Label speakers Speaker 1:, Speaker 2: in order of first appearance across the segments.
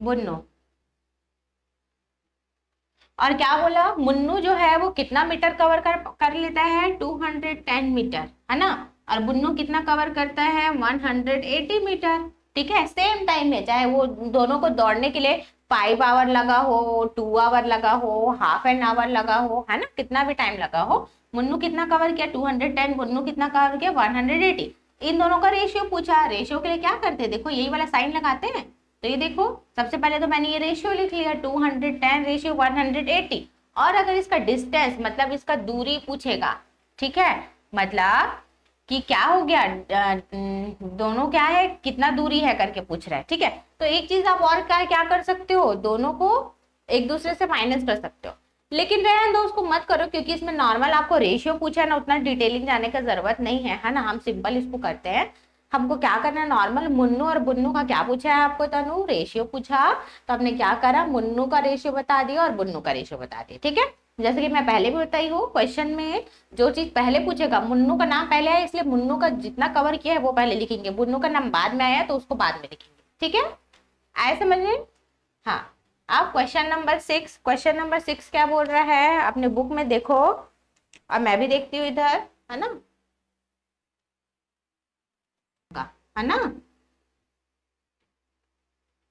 Speaker 1: बुन्नू। और क्या बोला, मुन्नू जो है वो कितना मीटर कवर कर लेता है, 210 मीटर, है ना। और बुन्नू कितना कवर करता है, 180 मीटर। ठीक है, सेम टाइम में, चाहे वो दोनों को दौड़ने के लिए 5 आवर लगा हो, 2 आवर लगा हो, हाफ एन आवर लगा हो, है ना, कितना भी टाइम लगा हो, मुन्नू कितना कवर किया 210, बुन्नू कितना कवर किया 180। इन दोनों का रेशियो पूछा। रेशियो के लिए क्या करते हैं, देखो यही वाला साइन लगाते हैं। तो ये देखो, सबसे पहले तो मैंने ये रेशियो लिख लिया 210 रेशियो 180। और अगर इसका डिस्टेंस मतलब इसका दूरी पूछेगा, ठीक है, मतलब कि क्या हो गया, दोनों क्या है, कितना दूरी है करके पूछ रहा है। ठीक है, तो एक चीज आप और क्या कर सकते हो, दोनों को एक दूसरे से माइनस कर सकते हो। लेकिन रहने दो, उसको मत करो, क्योंकि इसमें नॉर्मल आपको रेशियो पूछा है ना, उतना डिटेलिंग जाने का जरूरत नहीं है ना, हम सिंपल इसको करते हैं। हमको क्या करना है, नॉर्मल मुन्नू और बुन्नू का क्या पूछा है आपको, तनु रेशियो पूछा, तो हमने क्या करा, मुन्नू का रेशियो बता दिया और बुन्नू का रेशियो बता दिया। ठीक है, जैसे कि मैं पहले भी बताई हूँ, क्वेश्चन में जो चीज पहले पूछेगा, मुन्नू का नाम पहले है इसलिए मुन्नू का जितना कवर किया है वो पहले लिखेंगे, बुन्नू का नाम बाद में आया तो उसको बाद में लिखेंगे। ठीक है, आए समझ में। हाँ, अब क्वेश्चन नंबर 6 क्या बोल रहा है, अपने बुक में देखो, और मैं भी देखती हूँ इधर, है ना, है ना।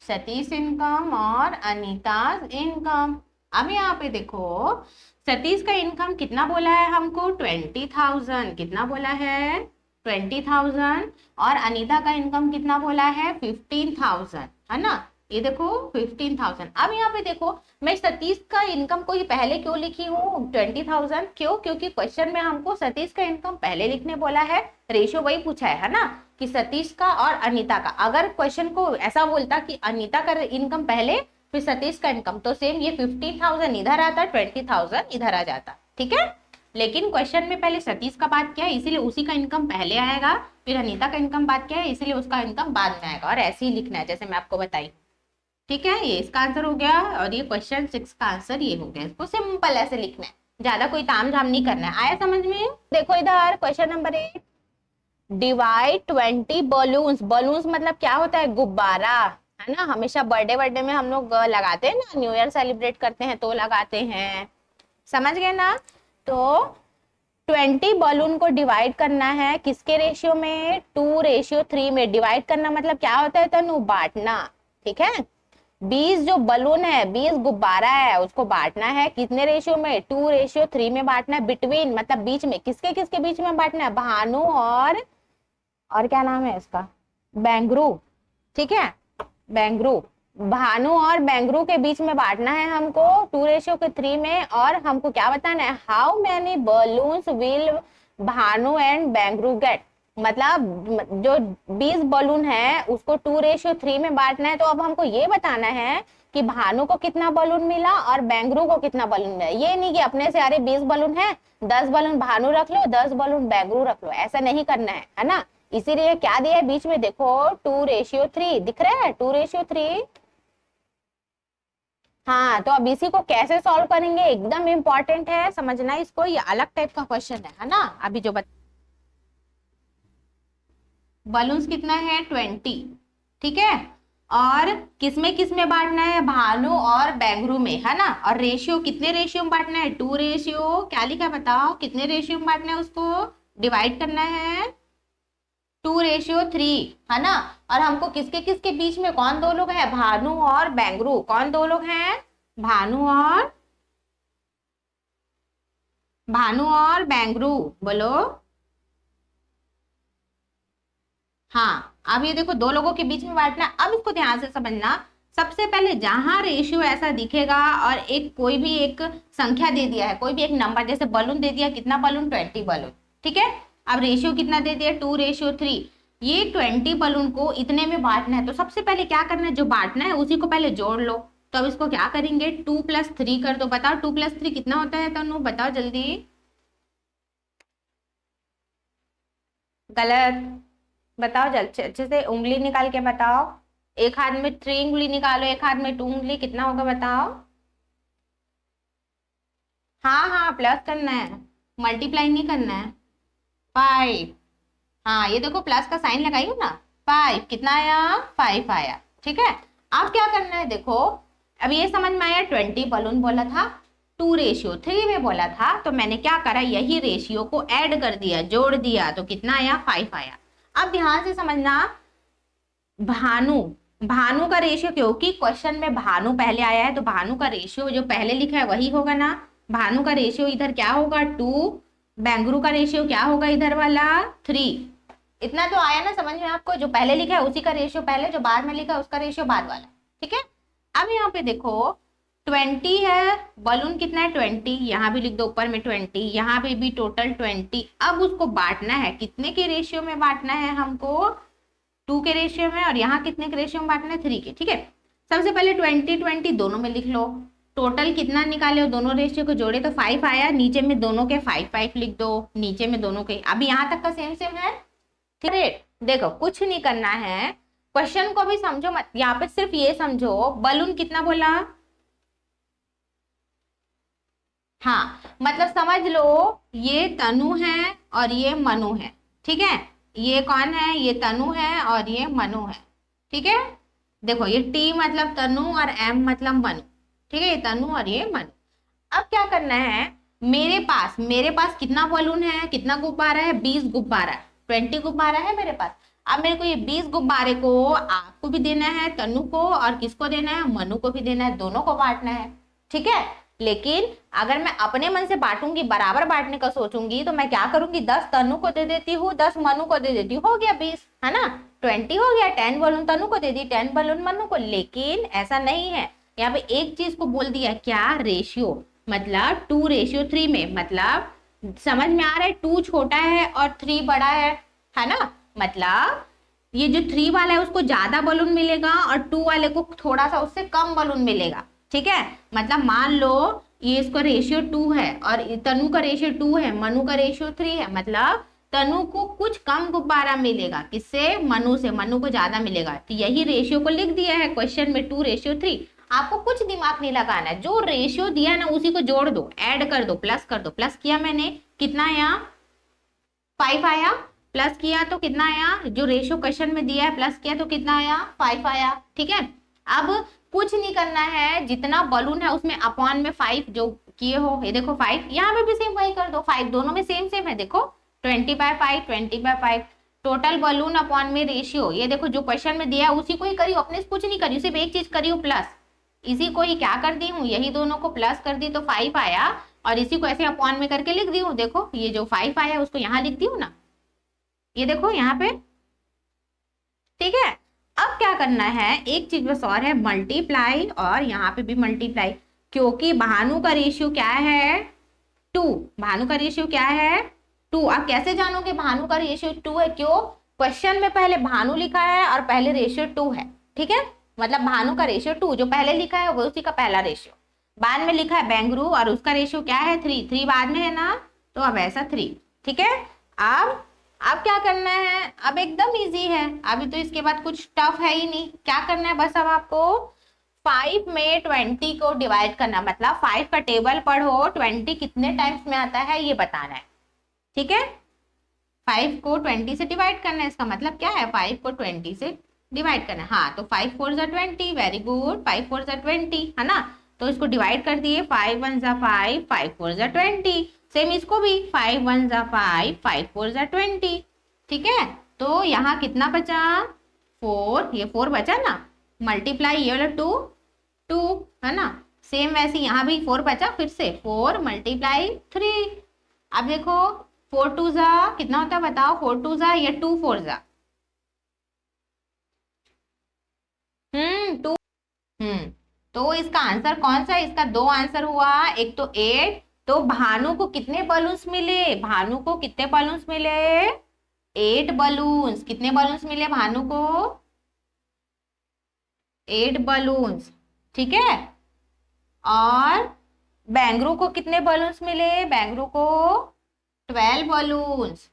Speaker 1: सतीश इनकम और अनीता इनकम। अब यहाँ पे देखो, सतीश का इनकम कितना बोला है हमको, 20,000, कितना बोला है 20,000। और अनीता का इनकम कितना बोला है, 15,000, है ना। ये देखो 15,000। अब यहाँ पे देखो, मैं सतीश का इनकम को ही पहले क्यों लिखी हूँ 20,000, क्यों, क्योंकि क्वेश्चन में हमको सतीश का इनकम पहले लिखने बोला है, रेशियो वही पूछा है ना, कि सतीश का और अनीता का। अगर क्वेश्चन को ऐसा बोलता कि अनीता का इनकम पहले फिर सतीश का इनकम, तो सेम ये 15,000 इधर आता, 20,000 इधर आ जाता। ठीक है, लेकिन क्वेश्चन में पहले सतीश का बात किया है इसीलिए उसी का इनकम पहले आएगा, फिर अनीता का इनकम बात किया है इसीलिए उसका इनकम बाद में आएगा, और ऐसे ही लिखना है जैसे मैं आपको बताई। ठीक है, ये इसका आंसर हो गया, और ये क्वेश्चन 6 का आंसर ये हो गया। इसको सिंपल ऐसे लिखना है, ज्यादा कोई ताम झाम नहीं करना है। आया समझ में। देखो इधर question number 8, divide 20 balloons. Balloons मतलब क्या होता है, गुब्बारा, है ना, हमेशा बर्थडे बर्थडे में हम लोग लगाते हैं ना, न्यू ईयर सेलिब्रेट करते हैं तो लगाते हैं, समझ गए ना। तो 20 बलून को डिवाइड करना है किसके रेशियो में, 2:3 में। डिवाइड करना मतलब क्या होता है तनु, बांटना। ठीक है, 20 जो बलून है, 20 गुब्बारा है, उसको बांटना है कितने रेशियो में, 2:3 में बांटना है। बिटवीन मतलब बीच में, किसके किसके बीच में बांटना है, भानु और क्या नाम है इसका, बेंगरू। ठीक है, बेंगरू, भानु और बेंगरू के बीच में बांटना है हमको 2:3 में। और हमको क्या बताना है, how many balloons will Bhanu and Bengaru get. मतलब जो 20 बलून है उसको 2:3 में बांटना है, तो अब हमको ये बताना है कि भानु को कितना बलून मिला और बेंगरू को कितना बलून मिला। ये नहीं कि अपने से अरे 20 बलून है, 10 बलून भानु रख लो, 10 बलून बेंगरू रख लो, ऐसा नहीं करना है ना। इसीलिए क्या दिया है बीच में, देखो 2:3 दिख रहा है, 2:3। हाँ, तो अब इसी को कैसे सॉल्व करेंगे, एकदम इंपॉर्टेंट है समझना इसको, ये अलग टाइप का क्वेश्चन है ना। अभी जो बलून्स कितना है 20, ठीक है, और किसमें किसमें बांटना है, भानु और बेंगरू में, है ना। और रेशियो कितने रेशियो में बांटना है, 2 रेशियो, क्या लिखा है बताओ, कितने रेशियो में बांटना है उसको, डिवाइड करना है 2:3, है ना। और हमको किसके किसके बीच में, कौन दो लोग हैं, भानु और बेंगरू, कौन दो लोग हैं, भानु और बेंगरू, बोलो। हाँ, अब ये देखो दो लोगों के बीच में बांटना। अब इसको ध्यान से समझना, सबसे पहले जहां रेशियो ऐसा दिखेगा और एक कोई भी एक संख्या दे दिया है, कोई भी एक नंबर, जैसे बलून दे दिया, कितना बलून 20 बलून, ठीक है। अब रेशियो कितना दे दिया 2:3, ये 20 बलून को इतने में बांटना है, तो सबसे पहले क्या करना है, जो बांटना है उसी को पहले जोड़ लो। तो अब इसको क्या करेंगे, 2+3 कर दो। बताओ 2+3 कितना होता है तनु, बताओ जल्दी। गलत, बताओ जल्दी अच्छे से, उंगली निकाल के बताओ। एक हाथ में 3 उंगली निकालो, एक हाथ में 2 उंगली, कितना होगा बताओ। हाँ हाँ, प्लस करना है, मल्टीप्लाई नहीं करना है। 5, हाँ ये देखो प्लस का साइन लगाई हो ना, 5 कितना आया, 5 आया। ठीक है, अब क्या करना है देखो, अब ये समझ में आया 20 बलून बोला था, 2:3 में बोला था, तो मैंने क्या करा, यही रेशियो को ऐड कर दिया, जोड़ दिया, तो कितना आया 5 आया। अब ध्यान से समझना, भानु भानु का रेशियो, क्योंकि क्वेश्चन में भानु पहले आया है तो भानु का रेशियो जो पहले लिखा है वही होगा ना। भानु का रेशियो इधर क्या होगा 2, बेंगरू का रेशियो क्या होगा इधर वाला 3। इतना तो आया ना समझ में आपको, जो पहले लिखा है उसी का रेशियो पहले, जो बाद में लिखा है उसका रेशियो बाद वाला। ठीक है, अब यहाँ पे देखो 20 है, बलून कितना है 20, यहाँ भी लिख दो ऊपर में 20, यहाँ पे भी टोटल 20। अब उसको बांटना है, कितने के रेशियो में बांटना है हमको, 2 के रेशियो में, और यहाँ कितने के रेशियो में बांटना है 3 के। ठीक है, सबसे पहले 20 दोनों में लिख लो, टोटल कितना निकाले हो, दोनों रेशियो को जोड़े तो 5 आया, नीचे में दोनों के 5 लिख दो, नीचे में दोनों के। अभी यहाँ तक का सेम सेम है। ठीक है, देखो कुछ नहीं करना है, क्वेश्चन को भी समझो मत, यहाँ पे सिर्फ ये समझो बलून कितना बोला, हाँ मतलब समझ लो ये तनु है और ये मनु है। ठीक है, ये कौन है, ये तनु है और ये मनु है। ठीक है, देखो ये टी मतलब तनु और एम मतलब मनु। ठीक है, ये तनु और ये मनु। अब क्या करना है, मेरे पास कितना बलून है, कितना गुब्बारा है, 20 गुब्बारा, 20 गुब्बारा है मेरे पास। अब मेरे को ये 20 गुब्बारे को आपको भी देना है, तनु को, और किसको देना है, मनु को भी देना है, दोनों को बांटना है। ठीक है, लेकिन अगर मैं अपने मन से बांटूंगी, बराबर बांटने का सोचूंगी, तो मैं क्या करूंगी, 10 तनु को दे देती हूँ, 10 मनु को दे देती हूँ, हो गया 20, है ना, 20 हो गया। 10 बलून तनु को दे दी, 10 बलून मनु को। लेकिन ऐसा नहीं है, यहाँ पे एक चीज को बोल दिया, क्या, रेशियो, मतलब 2:3 में, मतलब समझ में आ रहा है, 2 छोटा है और 3 बड़ा है ना, मतलब ये जो 3 वाला है उसको ज्यादा बलून मिलेगा और 2 वाले को थोड़ा सा उससे कम बलून मिलेगा। ठीक है, मतलब मान लो ये इसका रेशियो 2 है और तनु का रेशियो 2 है, मनु का रेशियो 3 है, मतलब तनु को कुछ कम गुब्बारा मिलेगा, किससे, मनु से, मनु को ज्यादा मिलेगा। तो यही रेशियो को लिख दिया है क्वेश्चन में 2:3। आपको कुछ दिमाग नहीं लगाना है, जो रेशियो दिया ना उसी को जोड़ दो, ऐड कर दो, प्लस कर दो। प्लस किया मैंने, कितना आया 5 आया, प्लस किया तो कितना आया, जो रेशियो क्वेश्चन में दिया है प्लस किया तो कितना आया 5 आया। ठीक है, अब कुछ नहीं करना है, जितना बलून है उसमें अपॉन में 5 जो किए हो, ये देखो 5, यहाँ पे भी सेम वही कर दो, 5 दोनों में सेम सेम है, देखो 20/5 20/5, टोटल बलून अपॉन में रेशियो, ये देखो जो क्वेश्चन में दिया है उसी को ही करी, अपने से कुछ नहीं करी, सिर्फ एक चीज करी हूँ प्लस, इसी को ही क्या कर दी हूँ, यही दोनों को प्लस कर दी तो 5 आया, और इसी को ऐसे अपॉन में करके लिख दी हूँ। देखो ये जो 5 आया उसको यहाँ लिख दी हूँ ना, ये देखो यहाँ पे। ठीक है, अब क्या करना है, एक चीज बस और है, मल्टीप्लाई, और यहाँ पे भी मल्टीप्लाई, क्योंकि भानु का रेशियो क्या है 2, भानु का रेशियो क्या है 2। आप कैसे जानोगे भानु का रेशियो 2 है, क्यों, क्वेश्चन में पहले भानु लिखा है और पहले रेशियो 2 है। ठीक है, मतलब भानु का रेशियो 2, जो पहले लिखा है वो उसी का पहला रेशियो, बाद में लिखा है बेंगरू और उसका रेशियो क्या है 3 बाद में है ना, तो अब ऐसा 3। ठीक है, अब क्या करना है, अब एकदम इजी है, अभी तो इसके बाद कुछ टफ है ही नहीं। क्या करना है, बस अब आपको 5 में 20 को डिवाइड करना, मतलब 5 का टेबल पढ़ो, 20 कितने टाइम्स में आता है ये बताना है। ठीक है, 5 को 20 से डिवाइड करना है, इसका मतलब क्या है, 5 को 20 से डिवाइड करना है। हाँ, तो 5 4 जा 20, वेरी गुड, 5 4 जा 20, है ना, तो इसको डिवाइड कर दिए, 5 1 जा 5, 5 4 जा 20, सेम इसको भी 5 1 जा 5, 5 4 जा 20। ठीक है, तो यहाँ कितना बचा 4, ये 4 बचा ना, मल्टीप्लाई ये वाला 2 2, है ना, सेम वैसे यहाँ भी 4 बचा, फिर से 4 मल्टीप्लाई 3। अब देखो 4 2 जा कितना होता है बताओ, 4 2 जा या 2 4 जा, 2, तो इसका आंसर कौन सा है, इसका 2 आंसर हुआ, एक तो 8, तो भानु को कितने बलून्स मिले, भानु को कितने बलून्स मिले 8 बलून्स, कितने बलून्स मिले भानु को 8 बलून्स। ठीक है, और बेंगरू को कितने बलून्स मिले, बेंगरू को 12 बलून्स।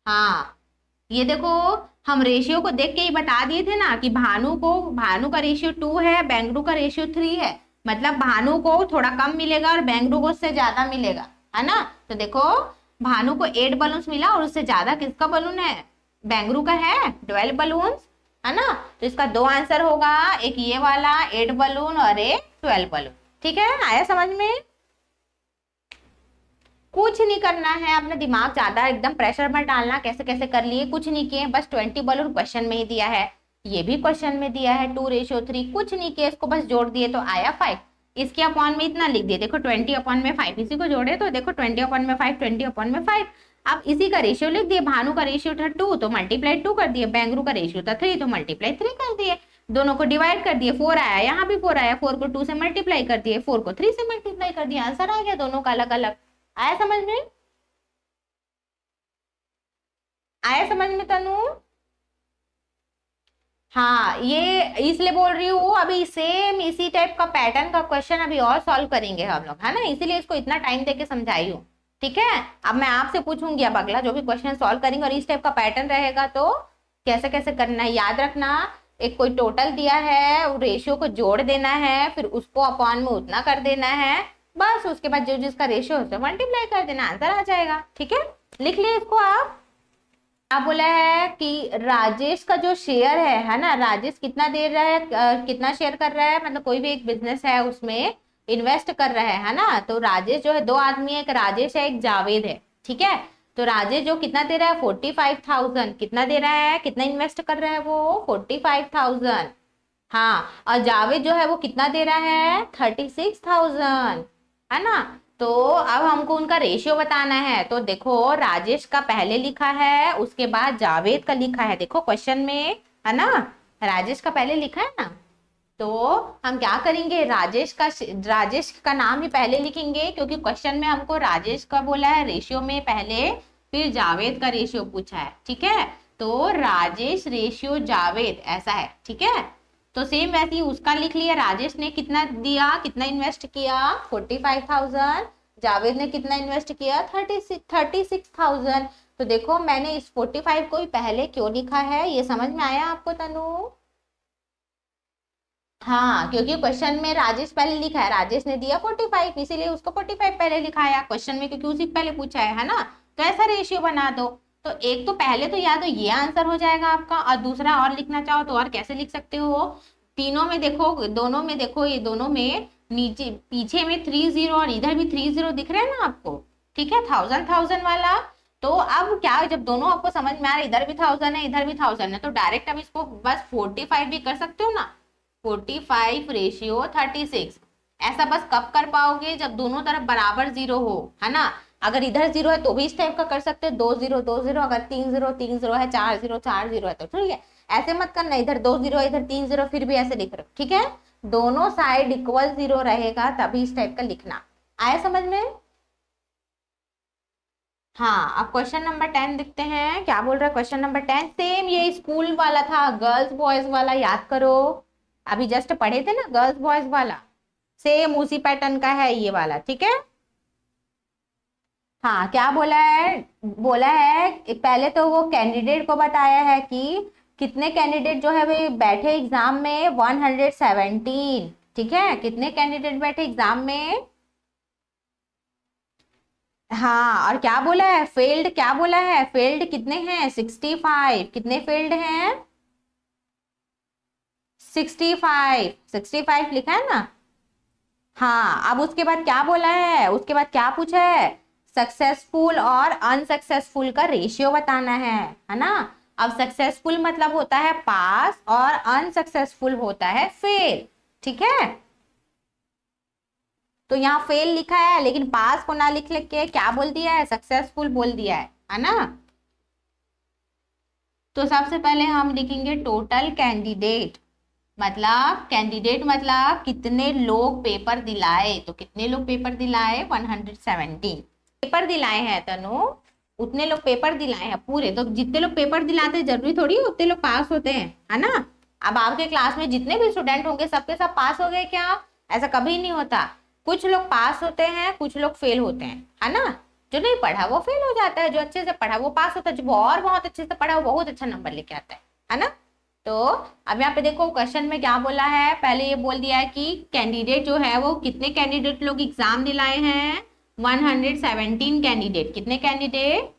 Speaker 1: हाँ, ये देखो हम रेशियो को देख के ही बता दिए थे ना कि भानु का रेशियो 2 है, बेंगरू का रेशियो 3 है, मतलब भानु को थोड़ा कम मिलेगा और बेंगरू को उससे ज्यादा मिलेगा, है ना। तो देखो भानु को 8 बलून्स मिला और उससे ज्यादा किसका बलून है, बेंगरू का है 12 बलून्स। है ना। तो इसका दो आंसर होगा, एक ये वाला 8 बलून और एक 12 बलून। ठीक है, आया समझ में। कुछ नहीं करना है, अपना दिमाग ज्यादा एकदम प्रेशर मत डालना, कैसे कैसे कर लिए, कुछ नहीं किए, बस 20 बलून क्वेश्चन में ही दिया है, ये भी क्वेश्चन में दिया है 2:3, कुछ नहीं किया, इसको बस जोड़ दिए तो आया 5। इसके अपॉन में इतना लिख दिए, देखो 20 अपॉन में 5, इसी को जोड़े तो देखो 20 अपॉन में 5, 20 अपॉन में 5। अब इसी का रेशियो लिख दिए, भानु का रेशियो था 2 तो मल्टीप्लाई 2 कर दिए, बेंगरू का रेशियो था 3 तो मल्टीप्लाई 3 कर दिए, दोनों को डिवाइड कर दिए, 4 आया, यहाँ भी 4 आया, 4 को 2 से मल्टीप्लाई कर दिए, 4 को 3 से मल्टीप्लाई कर दिया, आंसर आ गया दोनों का अलग अलग। आया समझ में, आया समझ में तनु। हाँ, ये इसलिए बोल रही हूँ, अभी सेम इसी टाइप का पैटर्न का क्वेश्चन अभी और सॉल्व करेंगे हम लोग, है ना, इसीलिए इसको इतना टाइम देके समझाई हूँ। ठीक है, अब मैं आपसे पूछूंगी अब अगला जो भी क्वेश्चन सॉल्व करेंगे, और इस टाइप का पैटर्न रहेगा तो कैसे कैसे करना है याद रखना। एक कोई टोटल दिया है, रेशियो को जोड़ देना है, फिर उसको अपॉन में उतना कर देना है, बस उसके बाद जो जिसका रेशियो है मल्टीप्लाई कर देना, आंसर आ जाएगा। ठीक है, लिख लिया इसको आप। क्या बोला है कि राजेश का जो शेयर है ना, राजेश कितना दे रहा है, कितना शेयर कर रहा है, मतलब कोई भी एक बिजनेस है उसमें इन्वेस्ट कर रहा है ना। तो राजेश जो है, दो आदमी है, एक राजेश है एक जावेद है। ठीक है, तो राजेश जो कितना दे रहा है 45,000, कितना दे रहा है, कितना इन्वेस्ट कर रहा है वो 45,000। हाँ, और जावेद जो है वो कितना दे रहा है 36,000, है ना। तो अब हमको उनका रेशियो बताना है, तो देखो राजेश का पहले लिखा है, उसके बाद जावेद का लिखा है, देखो क्वेश्चन में, है ना, राजेश का पहले लिखा है ना। तो हम क्या करेंगे, राजेश का नाम ही पहले लिखेंगे, क्योंकि क्वेश्चन में हमको राजेश का बोला है रेशियो में पहले, फिर जावेद का रेशियो पूछा है। ठीक है, तो राजेश रेशियो जावेद ऐसा है। ठीक है, तो सेम वैसे ही उसका लिख लिया, राजेश ने कितना दिया, कितना इन्वेस्ट किया 45,000, जावेद ने कितना इन्वेस्ट किया 36,000। तो देखो मैंने इस 45 को ही पहले क्यों लिखा है, ये समझ में आया आपको तनु। हाँ, क्योंकि क्वेश्चन में राजेश पहले लिखा है, राजेश ने दिया 45, इसीलिए उसको 45 पहले लिखाया क्वेश्चन में, क्योंकि उसी पहले पूछा है ना। तो ऐसा रेशियो बना दो, तो एक तो पहले तो याद हो ये आंसर हो जाएगा आपका, और दूसरा और लिखना चाहो तो और कैसे लिख सकते हो, तीनों में देखो, दोनों में देखो, ये दोनों में नीचे पीछे में 30 और इधर भी 30 दिख रहे हैं ना आपको। ठीक है, 1000 वाला। तो अब क्या, जब दोनों आपको समझ में आ रहा है, इधर भी 1000 है इधर भी 1000 है, तो डायरेक्ट अब इसको बस 45 भी कर सकते हो ना, 45 रेशियो 36। ऐसा बस कब कर पाओगे, जब दोनों तरफ बराबर जीरो हो, है ना। अगर इधर जीरो है तो भी इस टाइप का कर सकते हो, 2 0 अगर 3 0 है, 4 0 है, तो ठीक है। ऐसे मत करना, इधर 2 0 इधर 3 0, फिर भी ऐसे लिख रहे हो। ठीक है, दोनों साइड इक्वल जीरो रहेगा तभी इस टाइप का लिखना। आया समझ में। हाँ, अब क्वेश्चन नंबर 10 देखते हैं, क्या बोल रहा है क्वेश्चन नंबर 10। सेम ये स्कूल वाला था, गर्ल्स बॉयज वाला, याद करो, अभी जस्ट पढ़े थे ना गर्ल्स बॉयज वाला, सेम उसी पैटर्न का है ये वाला। ठीक है, हाँ, क्या बोला है, बोला है पहले तो वो कैंडिडेट को बताया है कि कितने कैंडिडेट जो है वे बैठे एग्जाम में 117। ठीक है, कितने कैंडिडेट बैठे एग्जाम में। हाँ, और क्या बोला है फेल्ड, क्या बोला है फेल्ड कितने हैं 65, कितने फेल्ड हैं 65, 65 लिखा है ना। हाँ, अब उसके बाद क्या बोला है, उसके बाद क्या पूछा है, सक्सेसफुल और अनसक्सेसफुल का रेशियो बताना है ना। अब सक्सेसफुल मतलब होता है पास और अनसक्सेसफुल होता है फेल। ठीक है, तो यहाँ फेल लिखा है, लेकिन पास को ना लिख लिख के क्या बोल दिया है, सक्सेसफुल बोल दिया है ना। तो सबसे पहले हम लिखेंगे टोटल कैंडिडेट, मतलब कैंडिडेट मतलब कितने लोग पेपर दिलाए, तो कितने लोग पेपर दिलाए 117 पेपर दिलाए हैं तनु, उतने लोग पेपर दिलाए हैं पूरे, तो जितने लोग पेपर दिलाते हैं जरूरी थोड़ी उतने लोग पास होते हैं, है ना। अब आपके क्लास में जितने भी स्टूडेंट होंगे सबके सब पास हो गए क्या, ऐसा कभी नहीं होता, कुछ लोग पास होते हैं कुछ लोग फेल होते हैं, है ना। जो नहीं पढ़ा वो फेल हो जाता है, जो अच्छे से पढ़ा वो पास होता है, जो और बहुत अच्छे से पढ़ा वो बहुत अच्छा नंबर लेके आता है ना। तो अब यहाँ पे देखो क्वेश्चन में क्या बोला है, पहले ये बोल दिया है कि कैंडिडेट जो है वो कितने कैंडिडेट लोग एग्जाम दिलाए हैं 117 कैंडिडेट, कितने कैंडिडेट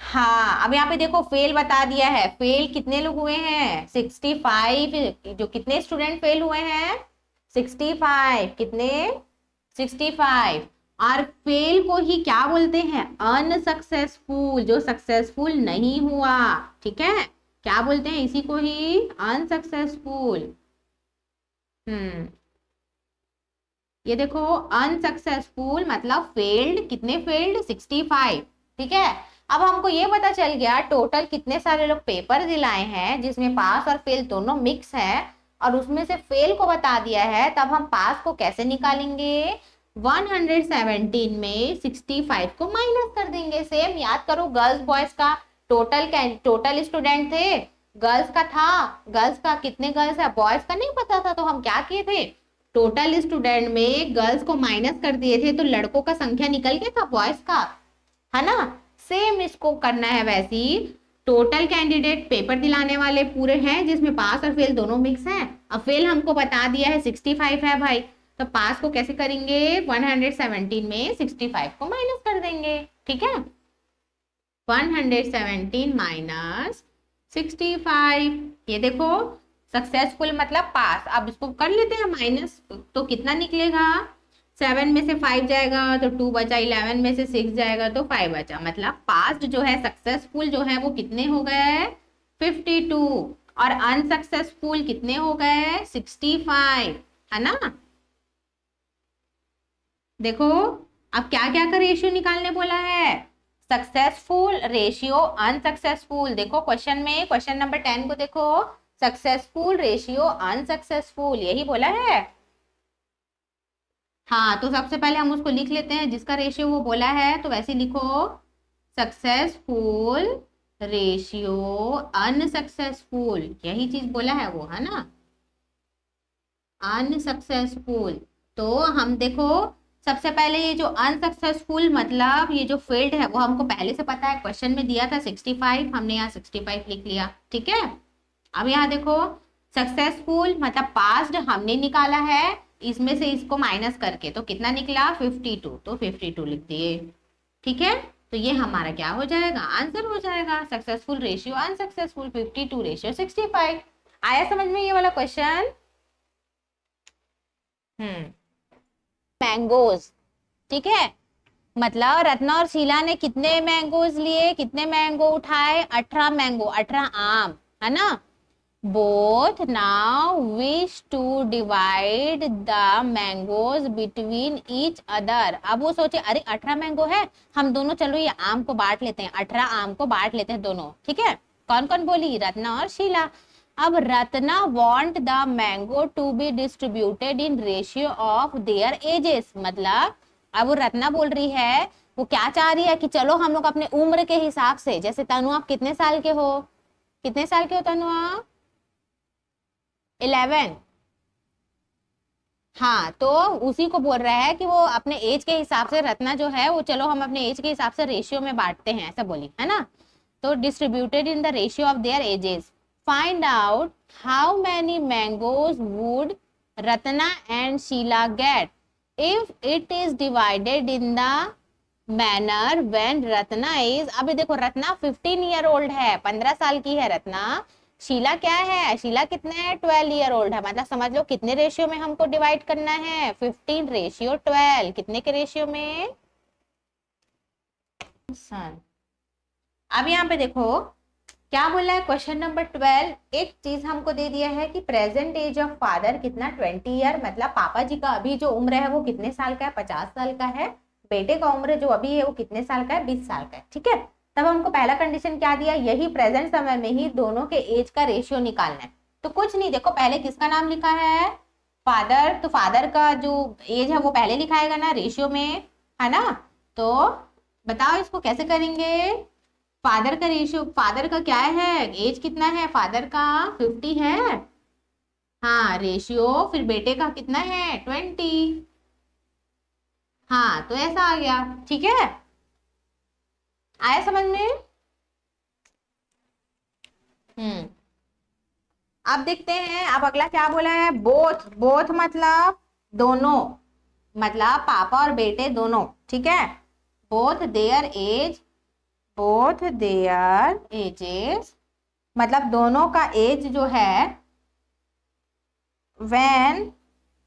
Speaker 1: हाँ, अब यहाँ पे देखो फेल बता दिया है। फेल कितने लोग हुए हैं? 65। जो कितने स्टूडेंट फेल हुए हैं? 65। कितने? 65। और फेल को ही क्या बोलते हैं? अनसक्सेसफुल, जो सक्सेसफुल नहीं हुआ। ठीक है, क्या बोलते हैं इसी को ही? अनसक्सेसफुल। हम्म, ये देखो, अनसक्सेसफुल मतलब फेल्ड। कितने फेल्ड? 65। ठीक है, अब हमको ये पता चल गया टोटल कितने सारे लोग पेपर दिलाए हैं जिसमें पास और फेल दोनों मिक्स है, और उसमें से फेल को बता दिया है। तब हम पास को कैसे निकालेंगे? 117 में 65 को माइनस कर देंगे। सेम याद करो, गर्ल्स बॉयज का टोटल स्टूडेंट थे, गर्ल्स का था। गर्ल्स का कितने गर्ल्स है, बॉयज का नहीं पता था, तो हम क्या किए थे? टोटल स्टूडेंट में गर्ल्स को माइनस कर दिए थे, तो लड़कों का संख्या निकल गया था बॉयज का, है ना। सेम इसको करना है वैसी। टोटल कैंडिडेट पेपर दिलाने वाले पूरे हैं जिसमें पास और फेल दोनों मिक्स हैं। अब फेल हमको बता दिया है 65 है भाई, तो पास को कैसे करेंगे? 117 में 65 को माइनस कर देंगे। ठीक है, 117 माइनस 65। ये देखो, सक्सेसफुल मतलब पास। अब इसको कर लेते हैं माइनस, तो कितना निकलेगा? 7 में से 5 जाएगा तो 2 बचा, 11 में से 6 जाएगा तो 5 बचा। मतलब पास्ट जो है, सक्सेसफुल जो है वो कितने हो गए? 52। और अनसक्सेसफुल कितने हो गए? 65, है ना। देखो, अब क्या क्या का रेशियो निकालने बोला है? Successful ratio unsuccessful. देखो क्वेश्चन में, क्वेश्चन नंबर 10 को देखो, सक्सेसफुल रेशियो अनसक्सेसफुल, यही बोला है। हाँ, तो सबसे पहले हम उसको लिख लेते हैं जिसका रेशियो वो बोला है, तो वैसे लिखो, सक्सेसफुल रेशियो अनसक्सेसफुल, यही चीज बोला है वो, है ना, अनसक्सेसफुल। तो हम देखो, सबसे पहले ये जो अनसक्सेसफुल मतलब ये जो फेल्ड है वो हमको पहले से पता है, क्वेश्चन में दिया था 65, हमने यहाँ 65 लिख लिया। ठीक है, अब यहाँ देखो, सक्सेसफुल मतलब पास्ट हमने निकाला है, इसमें से इसको माइनस करके तो कितना निकला? 52, तो 52 लिख दिए। ठीक है, तो ये हमारा क्या हो जाएगा? आंसर हो जाएगा। Successful ratio unsuccessful 52 ratio 65। आया समझ में ये वाला क्वेश्चन? मैंगोज, ठीक है, मतलब रत्ना और शीला ने कितने मैंगोज लिए, कितने मैंगो उठाए? 18 मैंगो, 18 आम, है ना। Both now wish to divide the mangoes between each other. अब वो सोचे अरे 18 मैंगो है, हम दोनों चलो ये आम को बांट लेते हैं, 18 आम को बांट लेते हैं दोनों। ठीक है, कौन कौन बोली? रत्ना और शीला। अब Ratna want the mango to be distributed in ratio of their ages, मतलब अब वो रत्ना बोल रही है, वो क्या चाह रही है कि चलो हम लोग अपने उम्र के हिसाब से, जैसे तनु आप कितने साल के हो? कितने साल के हो तनु आप? 11। हाँ, तो उसी को बोल रहा है कि वो अपने एज के हिसाब से, रत्ना जो है वो, चलो हम अपने एज के हिसाब से रेशियो में बांटते हैं, ऐसा बोली, है ना। तो distributed in the ratio of their ages, find out how many mangoes would Ratna and Sheela get if it is divided in the manner when Ratna is. अभी देखो, रत्ना 15 ईयर ओल्ड है, 15 साल की है रत्ना। शीला क्या है? शीला कितने है? 12 ईयर ओल्ड है। मतलब समझ लो कितने रेशियो में हमको डिवाइड करना है? 15 रेशियो 12। कितने के रेशियो में? सन। अब यहाँ पे देखो क्या बोला है, क्वेश्चन नंबर 12। एक चीज हमको दे दिया है कि प्रेजेंट एज ऑफ फादर कितना? 20 ईयर। मतलब पापा जी का अभी जो उम्र है वो कितने साल का है? 50 साल का है। बेटे का उम्र जो अभी है वो कितने साल का है? 20 साल का है। ठीक है, तब हमको पहला कंडीशन क्या दिया? यही प्रेजेंट समय में ही दोनों के एज का रेशियो निकालना है। तो कुछ नहीं, देखो पहले किसका नाम लिखा है? फादर। तो फादर का जो एज है वो पहले लिखाएगा ना रेशियो में, है ना। तो बताओ इसको कैसे करेंगे? फादर का रेशियो, फादर का क्या है, एज कितना है फादर का? 50 है। हाँ, रेशियो फिर बेटे का कितना है? 20। हाँ, तो ऐसा आ गया। ठीक है, आया समझ में? हम्म, अब देखते हैं, अब अगला क्या बोला है? बोथ। बोथ मतलब दोनों, मतलब पापा और बेटे दोनों। ठीक है, both their age both their ages, मतलब दोनों का एज जो है, when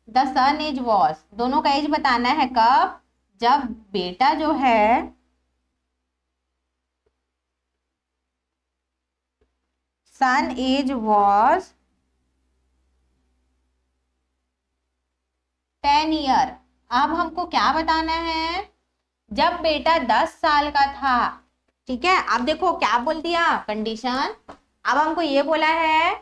Speaker 1: the son age was, दोनों का एज बताना है कब, जब बेटा जो है सन एज वॉज 10 ईयर। अब हमको क्या बताना है, जब बेटा 10 साल का था। ठीक है, अब देखो क्या बोल दिया कंडीशन। अब हमको ये बोला है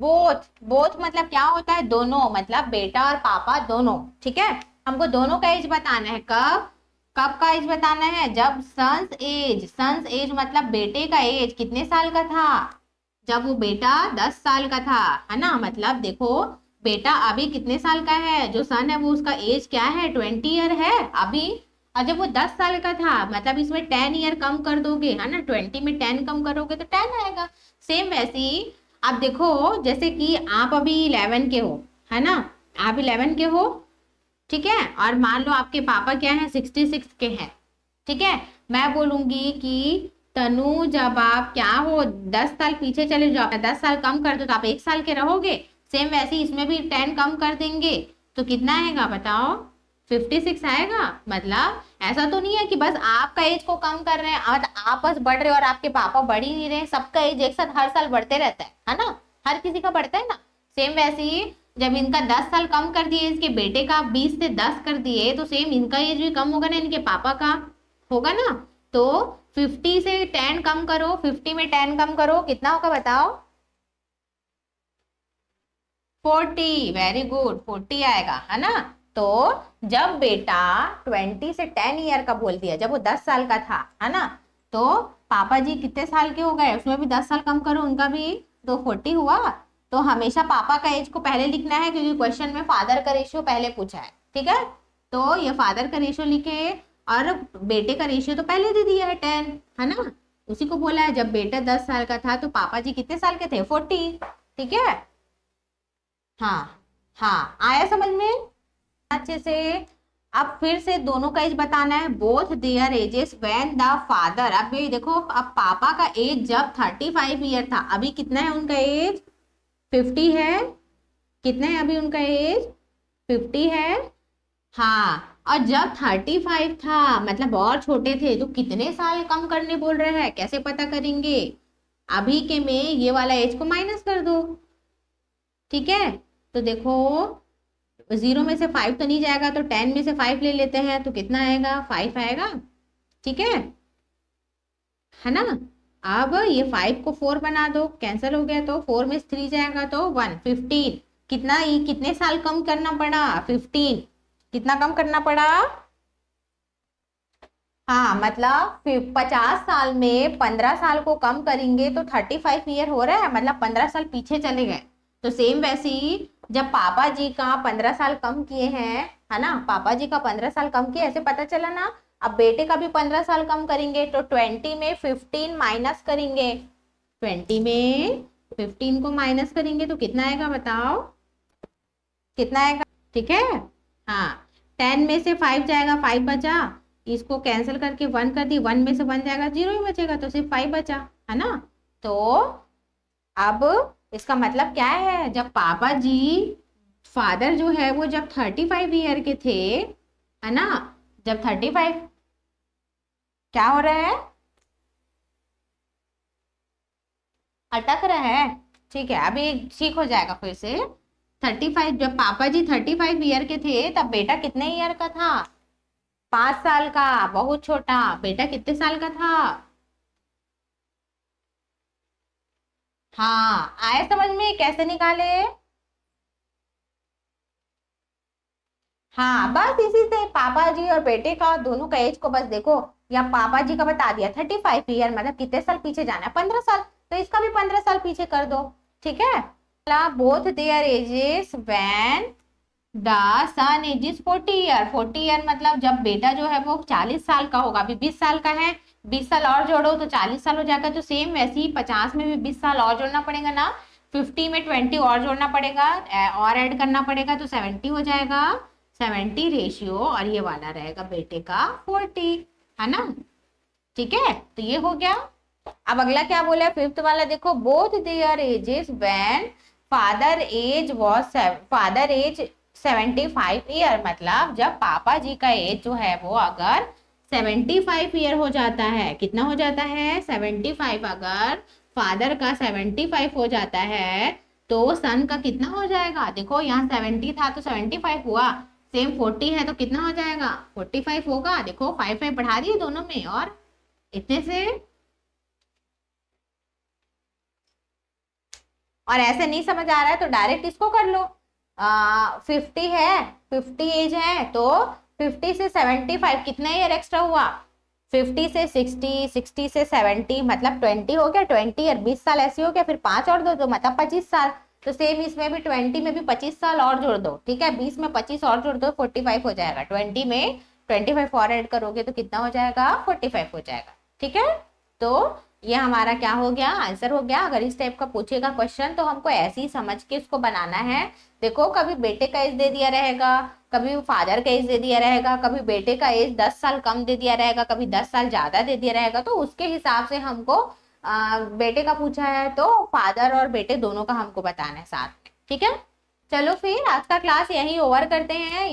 Speaker 1: बोथ, बोथ मतलब क्या होता है, दोनों, मतलब बेटा और पापा दोनों। ठीक है, हमको दोनों का एज बताना है, कब, कब का एज बताना है, जब सन्स एज मतलब बेटे का एज कितने साल का था, जब वो बेटा 10 साल का था, है ना। मतलब देखो बेटा अभी कितने साल का है, जो सन है वो उसका एज क्या है, 20 ईयर है अभी। और जब वो 10 साल का था, मतलब इसमें 10 ईयर कम कर दोगे, है ना, 20 में 10 कम करोगे तो 10 आएगा। सेम वैसे ही आप देखो, जैसे कि आप अभी 11 के हो, है ना, आप 11 के हो, ठीक है, और मान लो आपके पापा क्या है, 66 के हैं। ठीक है, मैं बोलूंगी कि तनु जब आप क्या हो 10 साल पीछे चले जाओ, 10 साल कम कर दो तो आप 1 साल के रहोगे। सेम वैसे ही इसमें भी 10 कम कर देंगे तो कितना आएगा बताओ, 56 आएगा। मतलब ऐसा तो नहीं है कि बस आपका एज को कम कर रहे हैं और आप बस बढ़ रहे हो और आपके पापा बढ़ ही नहीं रहे, सबका एज एक साथ हर साल बढ़ते रहता है ना, हर किसी का बढ़ता है ना। सेम वैसे ही जब इनका 10 साल कम कर दिए, इसके बेटे का 20 से 10 कर दिए, तो सेम इनका एज भी कम होगा ना, इनके पापा का होगा ना। तो 50 से 10 कम करो, 50 में 10 कम करो, कितना होगा बताओ, 40। वेरी गुड, 40 आएगा, है ना। तो जब बेटा 20 से 10 ईयर का बोल दिया, जब वो 10 साल का था, है ना, तो पापा जी कितने साल के हो गए, उसमें भी 10 साल कम करो, उनका भी तो 40 हुआ। तो हमेशा पापा का एज को पहले लिखना है, क्योंकि क्वेश्चन में फादर का रेशियो पहले पूछा है। ठीक है, तो ये फादर का रेशियो लिखे और बेटे का रेशियो तो पहले दे दिया है 10, है ना। उसी को बोला है जब बेटा 10 साल का था तो पापा जी कितने साल के थे, 40। ठीक है, हाँ हाँ, आया समझ में अच्छे से। अब फिर से दोनों का एज बताना है, both their ages when the father. अब ये देखो, अब पापा का एज जब 35 ईयर था, अभी कितना है उनका एज, 50 है। कितना है अभी उनका एज, 50 है। हाँ, और जब 35 था, मतलब और छोटे थे, तो कितने साल कम करने बोल रहे हैं, कैसे पता करेंगे, अभी के में ये वाला एज को माइनस कर दो। ठीक है, तो देखो 0 में से 5 तो नहीं जाएगा, तो 10 में से 5 ले लेते हैं, तो कितना आएगा, 5 आएगा। ठीक है ना। अब ये 5 को 4 बना दो, कैंसिल हो गया, तो 4 में से 3 जाएगा तो 1, 15। कितना, ये कितने साल कम करना पड़ा, 15। कितना कम करना पड़ा, हाँ, मतलब 50 साल में 15 साल को कम करेंगे तो 35 ईयर हो रहा है, मतलब 15 साल पीछे चले गए। तो सेम वैसे ही जब पापा जी का 15 साल कम किए हैं, है ना, पापा जी का 15 साल कम किए, ऐसे पता चला ना। अब बेटे का भी 15 साल कम करेंगे, तो 20 में 15 माइनस करेंगे, 20 में 15 को माइनस करेंगे तो कितना आएगा बताओ, कितना आएगा। ठीक है, हाँ, 10 में से 5 जाएगा, 5 बचा, इसको कैंसिल करके 1 कर दी, 1 में से 1 जाएगा, 0 ही बचेगा, तो सिर्फ 5 बचा, है ना। तो अब इसका मतलब क्या है, जब पापा जी, फादर जो है वो जब 35 ईयर के थे, है ना, जब 35, क्या हो रहा है, अटक रहा है। ठीक है, अभी ठीक हो जाएगा फिर से। 35, जब पापा जी 35 ईयर के थे, तब बेटा कितने ईयर का था, 5 साल का, बहुत छोटा। बेटा कितने साल का था, हाँ, आए समझ में कैसे निकाले। हाँ, बस इसी से पापा जी और बेटे का दोनों का एज को बस देखो, या पापा जी का बता दिया 35 ईयर, मतलब कितने साल पीछे जाना है, 15 साल, तो इसका भी 15 साल पीछे कर दो। ठीक है, both their ages when the son age is 40 year. 40 year मतलब जब बेटा जो है वो 40 साल का होगा, अभी 20 साल का है, 20 साल और जोड़ो तो 40 साल हो जाएगा। तो सेम वैसे ही 50 में भी 20 साल और जोड़ना पड़ेगा ना, 50 में 20 और जोड़ना पड़ेगा, और ऐड करना पड़ेगा, तो 70 हो जाएगा, 70 रेशियो, और ये वाला रहेगा बेटे का 40, है ना। ठीक है, तो ये हो गया। अब अगला क्या बोला है, फिफ्थ वाला देखो, both their ages when father age 75 year, मतलब जब पापा जी का एज जो है वो अगर 75 ईयर हो जाता है, कितना हो जाता है 75, अगर फादर का 75 हो जाता है तो सन का कितना हो जाएगा, देखो यहाँ 70 था तो 75 हुआ, सेम 40 है तो कितना हो जाएगा 45 होगा, देखो 5 बढ़ा दिए दोनों में, और इतने से। और ऐसे नहीं समझ आ रहा है तो डायरेक्ट इसको कर लो, 50 है, 50 एज है तो 50 से 75 कितना ईयर एक्स्ट्रा हुआ, 50 से 60, 60 से 70 मतलब 20 हो गया, 20 ईयर 20 साल ऐसे हो गया, फिर 5 और दो तो मतलब 25 साल। तो सेम इसमें भी 20 में भी 25 साल और जोड़ दो, ठीक है, 20 में 25 और जोड़ दो 45 हो जाएगा, 20 में 25 और ऐड करोगे तो कितना हो जाएगा 45 हो जाएगा, ठीक है। तो ये हमारा क्या हो गया, आंसर हो गया। अगर इस टाइप का पूछेगा क्वेश्चन तो हमको ऐसे ही समझ के इसको बनाना है। देखो कभी बेटे का एज दे दिया रहेगा, कभी फादर का एज दे दिया रहेगा, कभी बेटे का एज 10 साल कम दे दिया रहेगा, कभी 10 साल ज्यादा दे दिया रहेगा, तो उसके हिसाब से हमको बेटे का पूछा है तो फादर और बेटे दोनों का हमको बताना है साथ में, ठीक है। चलो फिर आज का क्लास यही ओवर करते हैं।